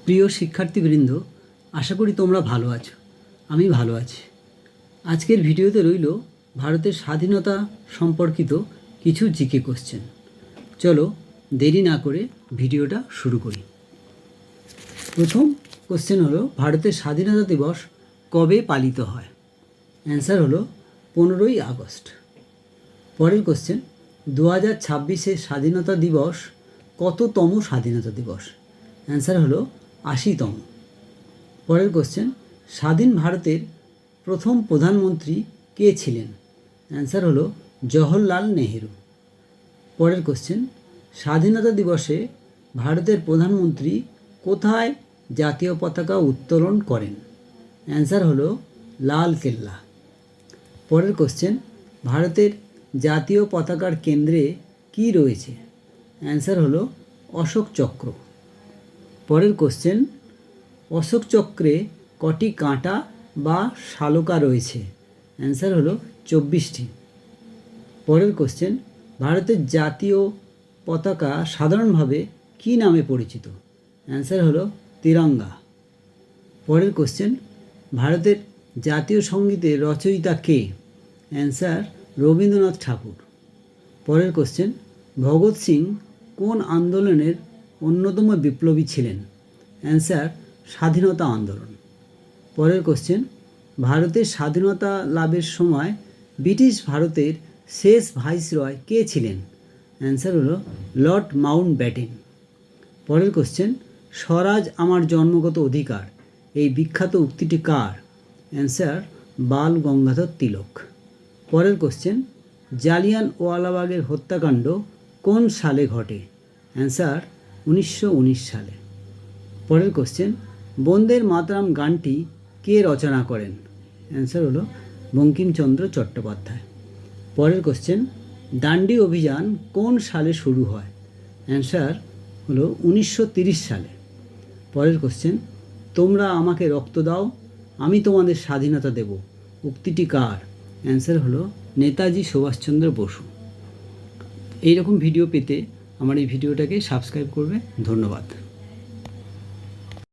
প্রিয় শিক্ষার্থীবৃন্দ, আশা করি তোমরা ভালো আছো। আমি ভালো আছি। আজকের ভিডিওতে রইল ভারতের স্বাধীনতা সম্পর্কিত কিছু জিকে কোশ্চেন। চলো দেরি না করে ভিডিওটা শুরু করি। প্রথম কোশ্চেন হলো, ভারতের স্বাধীনতা দিবস কবে পালিত হয়? অ্যান্সার হলো 15ই আগস্ট। পরের কোশ্চেন, 2026 স্বাধীনতা দিবস কততম স্বাধীনতা দিবস? অ্যান্সার হলো 80তম। পরের কোশ্চেন, স্বাধীন ভারতের প্রথম প্রধানমন্ত্রী কে ছিলেন? অ্যান্সার হলো জওহরলাল নেহেরু। পরের কোশ্চেন, স্বাধীনতা দিবসে ভারতের প্রধানমন্ত্রী কোথায় জাতীয় পতাকা উত্তোলন করেন? অ্যান্সার হলো লাল কেল্লা। পরের কোশ্চেন, ভারতের জাতীয় পতাকার কেন্দ্রে কি রয়েছে? অ্যান্সার হলো অশোক চক্র। পরের কোশ্চেন, অশোক চক্রে কটি কাঁটা বা শালকা রয়েছে? অ্যান্সার হলো 24টি। পরের কোশ্চেন, ভারতের জাতীয় পতাকা সাধারণভাবে কী নামে পরিচিত? অ্যান্সার হলো তিরঙ্গা। পরের কোশ্চেন, ভারতের জাতীয় সঙ্গীতের রচয়িতা কে? অ্যান্সার রবীন্দ্রনাথ ঠাকুর। পরের কোশ্চেন, ভগৎ সিং কোন আন্দোলনের অন্যতম বিপ্লবী ছিলেন? অ্যান্সার স্বাধীনতা আন্দোলন। পরের কোশ্চেন, ভারতের স্বাধীনতা লাভের সময় ব্রিটিশ ভারতের শেষ ভাইসরয় কে ছিলেন? অ্যান্সার হলো লর্ড মাউন্টব্যাটেন। পরের কোশ্চেন, স্বরাজ আমার জন্মগত অধিকার এই বিখ্যাত উক্তিটি কার? অ্যান্সার বাল গঙ্গাধর তিলক। পরের কোশ্চেন, জালিয়ানওয়ালাবাগের হত্যাকাণ্ড কোন সালে ঘটে? অ্যান্সার 1919 সালে। পরের কোশ্চেন, বন্দে মাতরম গানটি কে রচনা করেন? অ্যান্সার হলো বঙ্কিমচন্দ্র চট্টোপাধ্যায়। পরের কোশ্চেন, দান্ডি অভিযান কোন সালে শুরু হয়? অ্যান্সার হলো 1930 সালে। পরের কোশ্চেন, তোমরা আমাকে রক্ত দাও আমি তোমাদের স্বাধীনতা দেব উক্তিটি কার? অ্যান্সার হলো নেতাজি সুভাষচন্দ্র বসু। এইরকম ভিডিও পেতে আমার এই ভিডিওটাকে সাবস্ক্রাইব করবে। ধন্যবাদ।